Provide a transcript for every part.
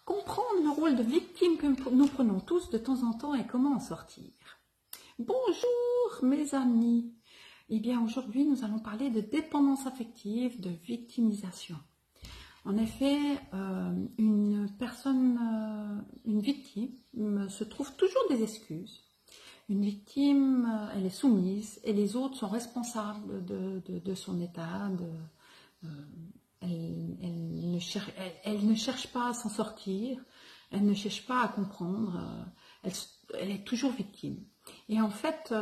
Comprendre le rôle de victime que nous prenons tous de temps en temps et comment en sortir. Bonjour mes amis. Eh bien aujourd'hui nous allons parler de dépendance affective, de victimisation. En effet, une victime se trouve toujours des excuses. Une victime, elle est soumise et les autres sont responsables de son état. Elle ne cherche pas à s'en sortir, elle ne cherche pas à comprendre, elle est toujours victime. Et en fait,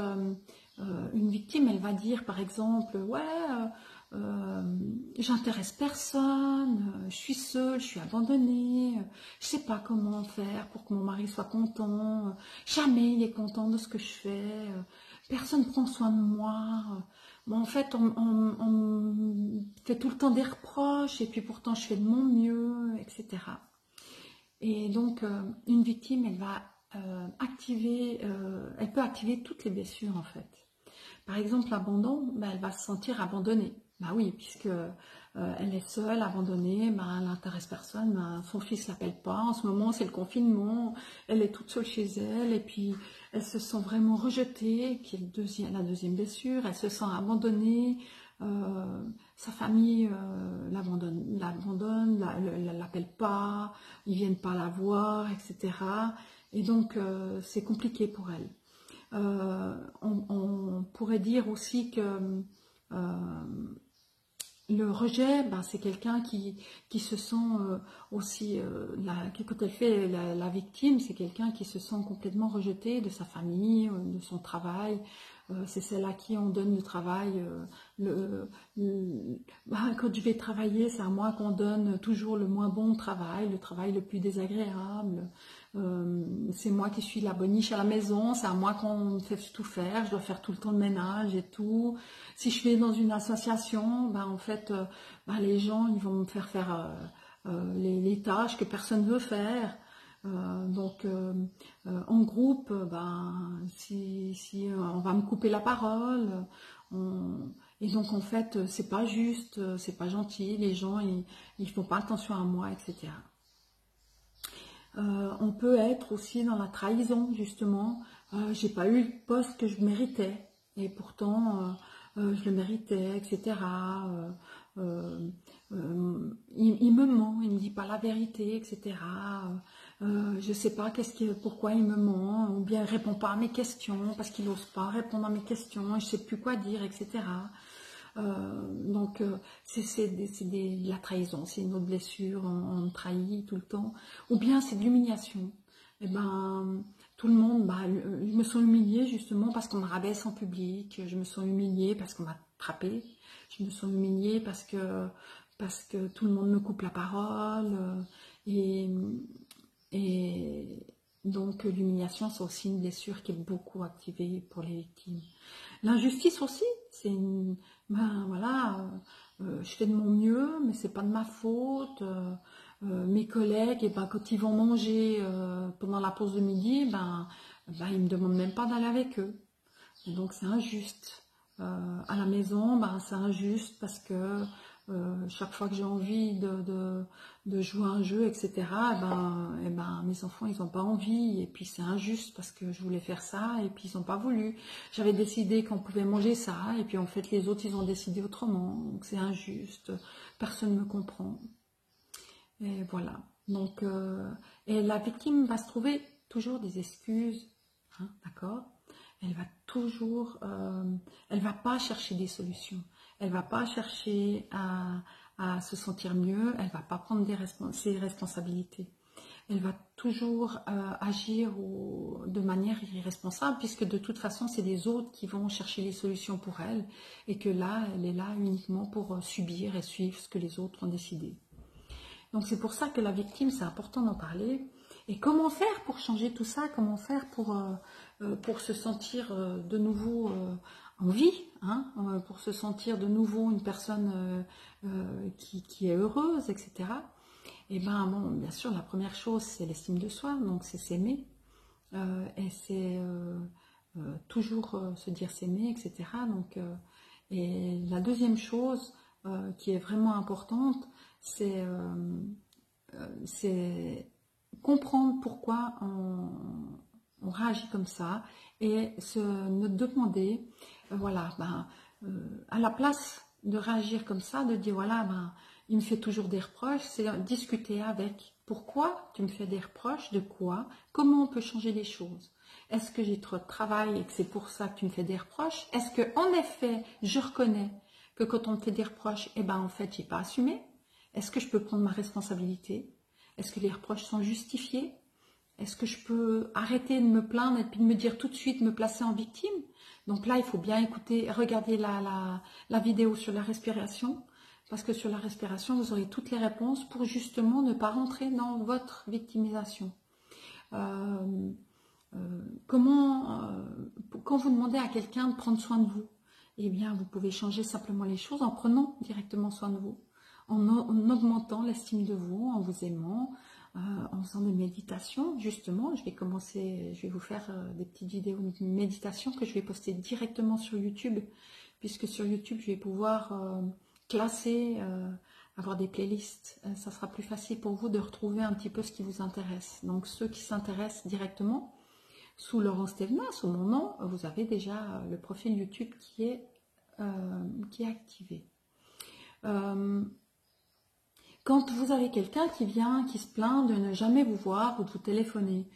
une victime, elle va dire par exemple, ouais, j'intéresse personne, je suis seule, je suis abandonnée, je sais pas comment faire pour que mon mari soit content, jamais il est content de ce que je fais, personne ne prend soin de moi. Bon, en fait, on me fait tout le temps des reproches et puis pourtant je fais de mon mieux, etc. Et donc, une victime, elle va elle peut activer toutes les blessures en fait. Par exemple, l'abandon, elle va se sentir abandonnée. Bah oui, puisque elle est seule, abandonnée, elle n'intéresse personne, son fils l'appelle pas, en ce moment c'est le confinement, elle est toute seule chez elle, et puis elle se sent vraiment rejetée, qui est la deuxième blessure, elle se sent abandonnée, sa famille l'abandonne, l'appelle pas, ils viennent pas la voir, etc. Et donc c'est compliqué pour elle. On pourrait dire aussi que le rejet, c'est quelqu'un qui se sent aussi, quand elle fait la victime, c'est quelqu'un qui se sent complètement rejeté de sa famille, de son travail. C'est celle à qui on donne le travail. Quand je vais travailler, c'est à moi qu'on donne toujours le moins bon travail, le travail le plus désagréable. C'est moi qui suis la boniche à la maison, c'est à moi qu'on me fait tout faire, je dois faire tout le temps le ménage et tout. Si je vais dans une association, en fait, les gens ils vont me faire les tâches que personne ne veut faire. En groupe, si on va me couper la parole, et donc en fait c'est pas juste, c'est pas gentil, les gens ils font pas attention à moi, etc. On peut être aussi dans la trahison justement. J'ai pas eu le poste que je méritais et pourtant je le méritais, etc. Il me ment, il me dit pas la vérité, etc. Je sais pas pourquoi il me ment, ou bien il répond pas à mes questions parce qu'il n'ose pas répondre à mes questions, et je sais plus quoi dire, etc. C'est la trahison, c'est une autre blessure, on trahit tout le temps, ou bien c'est de l'humiliation. Et tout le monde, je me sens humiliée justement parce qu'on me rabaisse en public, je me sens humiliée parce qu'on m'a frappée, je me sens humiliée parce que tout le monde me coupe la parole, et donc l'humiliation, c'est aussi une blessure qui est beaucoup activée pour les victimes. L'injustice aussi, c'est une... je fais de mon mieux, mais c'est pas de ma faute. Mes collègues, quand ils vont manger pendant la pause de midi, ils me demandent même pas d'aller avec eux. Et donc c'est injuste. À la maison, c'est injuste parce que chaque fois que j'ai envie de jouer à un jeu, etc., mes enfants, ils n'ont pas envie, et puis c'est injuste parce que je voulais faire ça, et puis ils n'ont pas voulu. J'avais décidé qu'on pouvait manger ça, et puis en fait, les autres, ils ont décidé autrement, donc c'est injuste, personne ne me comprend. Et voilà. Donc, et la victime va se trouver toujours des excuses, hein, d'accord? Elle va toujours, elle va pas chercher des solutions, elle va pas chercher à se sentir mieux, elle va pas prendre ses responsabilités, elle va toujours agir de manière irresponsable, puisque de toute façon c'est les autres qui vont chercher les solutions pour elle, et que là elle est là uniquement pour subir et suivre ce que les autres ont décidé. Donc c'est pour ça que la victime, c'est important d'en parler. Et comment faire pour changer tout ça? Comment faire pour se sentir de nouveau en vie, hein, pour se sentir de nouveau une personne qui est heureuse, etc. Et bien sûr, la première chose, c'est l'estime de soi, donc c'est s'aimer. Et c'est toujours se dire s'aimer, etc. Et la deuxième chose qui est vraiment importante, c'est comprendre pourquoi on réagit comme ça et nous demander, voilà, à la place de réagir comme ça, de dire voilà, il me fait toujours des reproches, c'est discuter avec. Pourquoi tu me fais des reproches? De quoi? Comment on peut changer les choses? Est-ce que j'ai trop de travail et que c'est pour ça que tu me fais des reproches? Est-ce que en effet, je reconnais que quand on me fait des reproches, en fait, j'ai pas assumé? Est-ce que je peux prendre ma responsabilité? Est-ce que les reproches sont justifiés? Est-ce que je peux arrêter de me plaindre et puis de me dire tout de suite, me placer en victime? Donc là, il faut bien écouter, regarder la vidéo sur la respiration, parce que sur la respiration, vous aurez toutes les réponses pour justement ne pas rentrer dans votre victimisation. Quand vous demandez à quelqu'un de prendre soin de vous, eh bien, vous pouvez changer simplement les choses en prenant directement soin de vous, en augmentant l'estime de vous, en vous aimant, en faisant des méditations. Justement, je vais vous faire des petites vidéos de méditation que je vais poster directement sur YouTube, puisque sur YouTube, je vais pouvoir classer, avoir des playlists. Ça sera plus facile pour vous de retrouver un petit peu ce qui vous intéresse. Donc, ceux qui s'intéressent directement, sous Laurence Thévenin, sous mon nom, vous avez déjà le profil YouTube qui est activé. Quand vous avez quelqu'un qui vient, qui se plaint de ne jamais vous voir ou de vous téléphoner,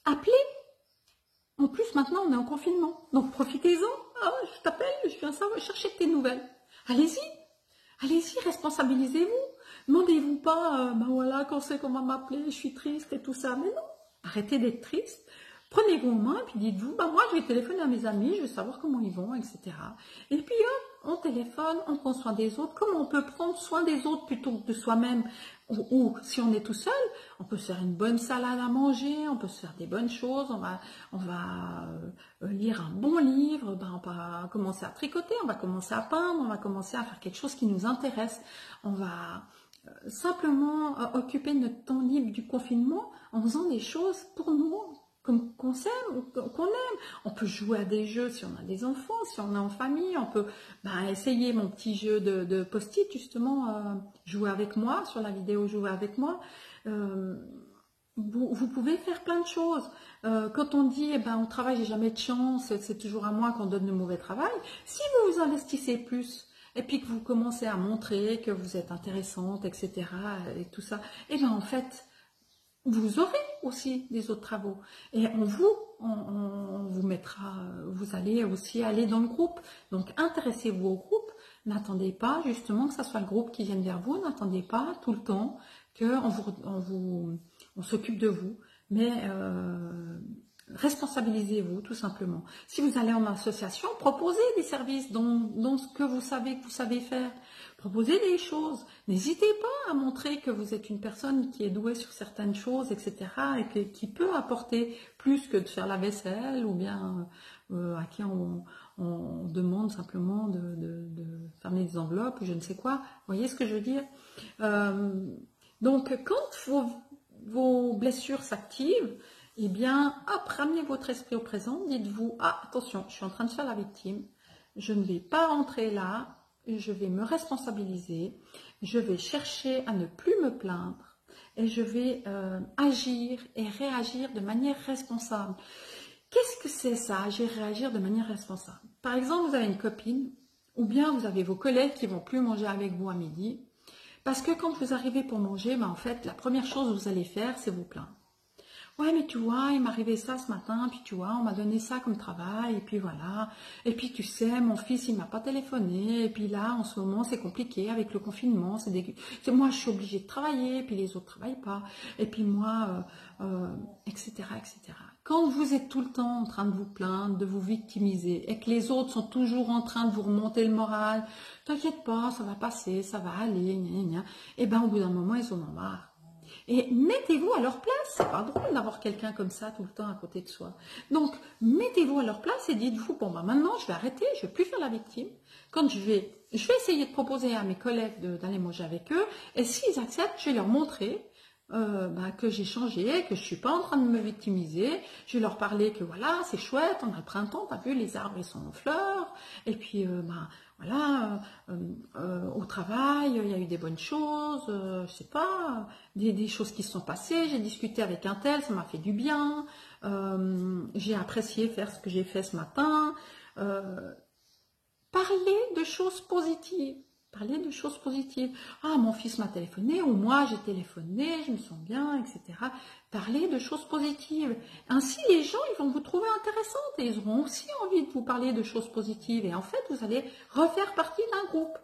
appelez. En plus, maintenant, on est en confinement. Donc, profitez-en. Ah, je t'appelle, je viens chercher tes nouvelles. Allez-y. Allez-y, responsabilisez-vous. Demandez-vous pas, voilà, quand c'est qu'on va m'appeler, je suis triste et tout ça. Mais non, arrêtez d'être triste. Prenez-vous en main et puis dites-vous, moi je vais téléphoner à mes amis, je vais savoir comment ils vont, etc. Et puis on téléphone, on prend soin des autres. Comment on peut prendre soin des autres plutôt que de soi-même? Ou si on est tout seul, on peut se faire une bonne salade à manger, on peut se faire des bonnes choses, on va lire un bon livre, on va commencer à tricoter, on va commencer à peindre, on va commencer à faire quelque chose qui nous intéresse. On va simplement occuper notre temps libre du confinement en faisant des choses pour nous, qu'on s'aime, qu'on aime. On peut jouer à des jeux si on a des enfants, si on est en famille, on peut essayer mon petit jeu de post-it, justement, jouer avec moi, sur la vidéo jouer avec moi. Vous pouvez faire plein de choses. Quand on dit, au travail, j'ai jamais de chance, c'est toujours à moi qu'on donne le mauvais travail, si vous vous investissez plus, et puis que vous commencez à montrer que vous êtes intéressante, etc., et tout ça, en fait, vous aurez aussi des autres travaux. Et on vous mettra, vous allez aussi aller dans le groupe. Donc, intéressez-vous au groupe. N'attendez pas, justement, que ce soit le groupe qui vienne vers vous. N'attendez pas tout le temps qu'on s'occupe de vous. Mais responsabilisez-vous, tout simplement. Si vous allez en association, proposez des services dans ce que vous savez faire. Proposez des choses. N'hésitez pas à montrer que vous êtes une personne qui est douée sur certaines choses, etc. et qui peut apporter plus que de faire la vaisselle ou bien à qui on demande simplement de fermer les enveloppes ou je ne sais quoi. Vous voyez ce que je veux dire? Donc, quand vos blessures s'activent, ramenez votre esprit au présent. Dites-vous, attention, je suis en train de faire la victime. Je ne vais pas rentrer là. Je vais me responsabiliser, je vais chercher à ne plus me plaindre et je vais agir et réagir de manière responsable. Qu'est-ce que c'est ça, agir et réagir de manière responsable? Par exemple, vous avez une copine ou bien vous avez vos collègues qui ne vont plus manger avec vous à midi parce que quand vous arrivez pour manger, en fait, la première chose que vous allez faire, c'est vous plaindre. Ouais, mais tu vois, il m'est arrivé ça ce matin, puis tu vois, on m'a donné ça comme travail, et puis voilà. Et puis tu sais, mon fils, il m'a pas téléphoné, et puis là, en ce moment, c'est compliqué avec le confinement, moi, je suis obligée de travailler, et puis les autres travaillent pas, et puis moi, etc., etc. Quand vous êtes tout le temps en train de vous plaindre, de vous victimiser, et que les autres sont toujours en train de vous remonter le moral, t'inquiète pas, ça va passer, ça va aller, gna, gna, au bout d'un moment, ils en ont marre. Et mettez-vous à leur place, c'est pas drôle d'avoir quelqu'un comme ça tout le temps à côté de soi. Donc, mettez-vous à leur place et dites-vous, maintenant je vais arrêter, je vais plus faire la victime. Quand je vais essayer de proposer à mes collègues d'aller manger avec eux, et s'ils acceptent, je vais leur montrer que j'ai changé, que je suis pas en train de me victimiser. Je vais leur parler que voilà, c'est chouette, on a le printemps, t'as vu, les arbres ils sont en fleurs, et puis voilà, au travail, il y a eu des bonnes choses, je sais pas, des choses qui se sont passées, j'ai discuté avec un tel, ça m'a fait du bien, j'ai apprécié faire ce que j'ai fait ce matin. Parler de choses positives. Parler de choses positives. Ah, mon fils m'a téléphoné, ou moi j'ai téléphoné, je me sens bien, etc. Parler de choses positives. Ainsi, les gens, ils vont vous trouver intéressante et ils auront aussi envie de vous parler de choses positives. Et en fait, vous allez refaire partie d'un groupe.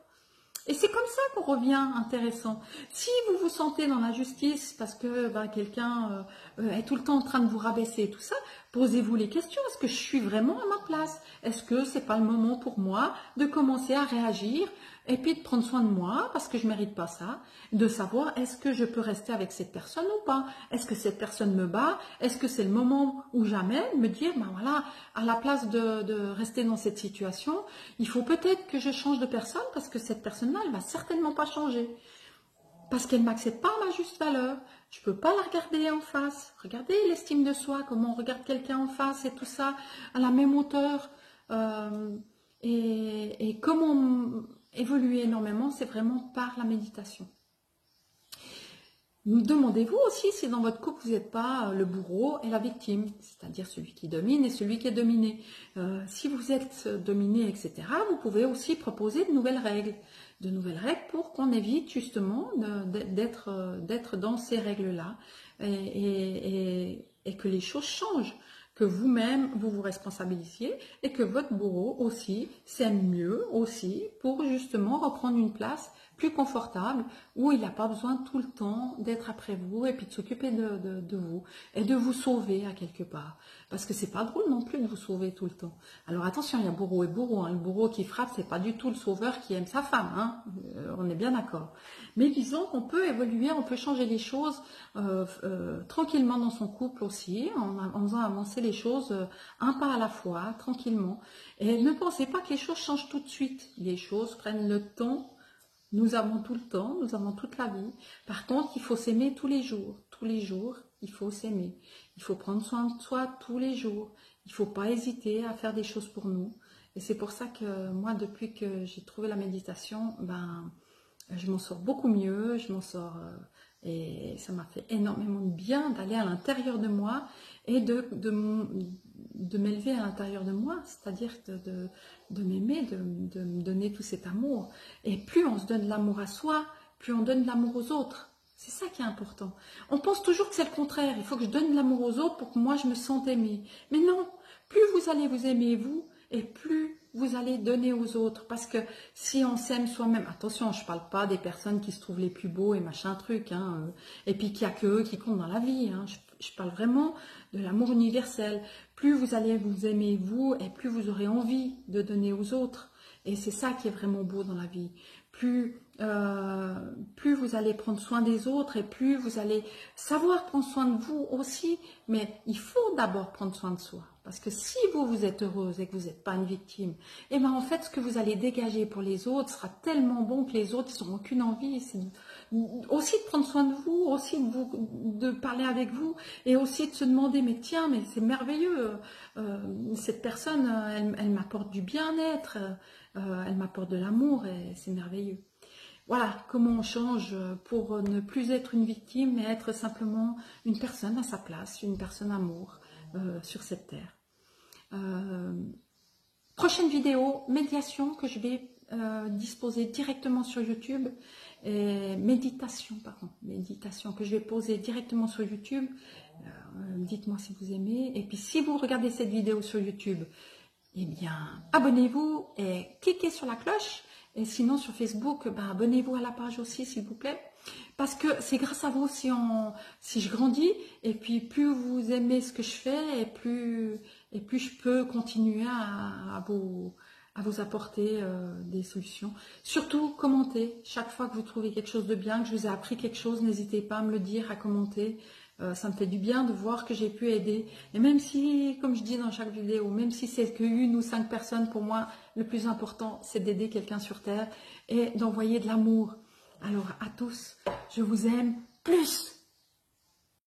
Et c'est comme ça qu'on revient intéressant. Si vous vous sentez dans la justice parce que quelqu'un est tout le temps en train de vous rabaisser et tout ça, posez-vous les questions. Est-ce que je suis vraiment à ma place? Est-ce que c'est pas le moment pour moi de commencer à réagir et puis de prendre soin de moi parce que je mérite pas ça? De savoir est-ce que je peux rester avec cette personne ou pas? Est-ce que cette personne me bat? Est-ce que c'est le moment ou jamais de me dire, voilà, à la place de rester dans cette situation, il faut peut-être que je change de personne parce que cette personne-là, elle va certainement pas changer. Parce qu'elle ne m'accepte pas à ma juste valeur. Je ne peux pas la regarder en face. Regardez l'estime de soi, comment on regarde quelqu'un en face et tout ça à la même hauteur. Et comment évoluer énormément, c'est vraiment par la méditation. Demandez-vous aussi si dans votre couple vous n'êtes pas le bourreau et la victime, c'est-à-dire celui qui domine et celui qui est dominé. Si vous êtes dominé, etc., vous pouvez aussi proposer de nouvelles règles pour qu'on évite justement d'être dans ces règles-là et que les choses changent, que vous-même vous vous responsabilisiez et que votre bourreau aussi s'aime mieux aussi pour justement reprendre une place plus confortable, où il n'a pas besoin tout le temps d'être après vous et puis de s'occuper de vous et de vous sauver à quelque part. Parce que c'est pas drôle non plus de vous sauver tout le temps. Alors attention, il y a bourreau et bourreau. Hein. Le bourreau qui frappe, c'est pas du tout le sauveur qui aime sa femme. Hein. On est bien d'accord. Mais disons qu'on peut évoluer, on peut changer les choses tranquillement dans son couple aussi, en faisant avancer les choses un pas à la fois, tranquillement. Et ne pensez pas que les choses changent tout de suite. Les choses prennent le temps. Nous avons tout le temps, nous avons toute la vie. Par contre, il faut s'aimer tous les jours. Tous les jours, il faut s'aimer. Il faut prendre soin de soi tous les jours. Il ne faut pas hésiter à faire des choses pour nous. Et c'est pour ça que moi, depuis que j'ai trouvé la méditation, je m'en sors beaucoup mieux. Je m'en sors et ça m'a fait énormément de bien d'aller à l'intérieur de moi et de m'élever à l'intérieur de moi, c'est-à-dire de m'aimer, de me donner tout cet amour. Et plus on se donne de l'amour à soi, plus on donne de l'amour aux autres. C'est ça qui est important. On pense toujours que c'est le contraire. Il faut que je donne de l'amour aux autres pour que moi je me sente aimée. Mais non, plus vous allez vous aimer vous, et plus vous allez donner aux autres. Parce que si on s'aime soi-même, attention, je ne parle pas des personnes qui se trouvent les plus beaux et machin truc, hein, et puis qu'il n'y a que eux qui comptent dans la vie. Hein. Je parle vraiment de l'amour universel. Plus vous allez vous aimer vous, et plus vous aurez envie de donner aux autres. Et c'est ça qui est vraiment beau dans la vie. Plus vous allez prendre soin des autres et plus vous allez savoir prendre soin de vous aussi, mais il faut d'abord prendre soin de soi. Parce que si vous êtes heureuse et que vous n'êtes pas une victime, et en fait, ce que vous allez dégager pour les autres sera tellement bon que les autres, ils n'auront aucune envie. Aussi de prendre soin de vous, aussi de parler avec vous, et aussi de se demander, mais tiens, mais c'est merveilleux, cette personne, elle m'apporte du bien-être, elle m'apporte de l'amour, et c'est merveilleux. Voilà comment on change pour ne plus être une victime, mais être simplement une personne à sa place, une personne amour sur cette terre. Prochaine vidéo, médiation que je vais disposer directement sur YouTube, méditation que je vais poser directement sur YouTube. Dites-moi si vous aimez. Et puis si vous regardez cette vidéo sur YouTube, eh bien abonnez-vous et cliquez sur la cloche. Et sinon sur Facebook, abonnez-vous à la page aussi s'il vous plaît. Parce que c'est grâce à vous si je grandis, et puis plus vous aimez ce que je fais, et plus je peux continuer à vous apporter des solutions. Surtout, commentez. Chaque fois que vous trouvez quelque chose de bien, que je vous ai appris quelque chose, n'hésitez pas à me le dire, à commenter. Ça me fait du bien de voir que j'ai pu aider. Et même si, comme je dis dans chaque vidéo, même si c'est que 1 ou 5 personnes, pour moi, le plus important, c'est d'aider quelqu'un sur Terre et d'envoyer de l'amour. Alors à tous, je vous aime plus.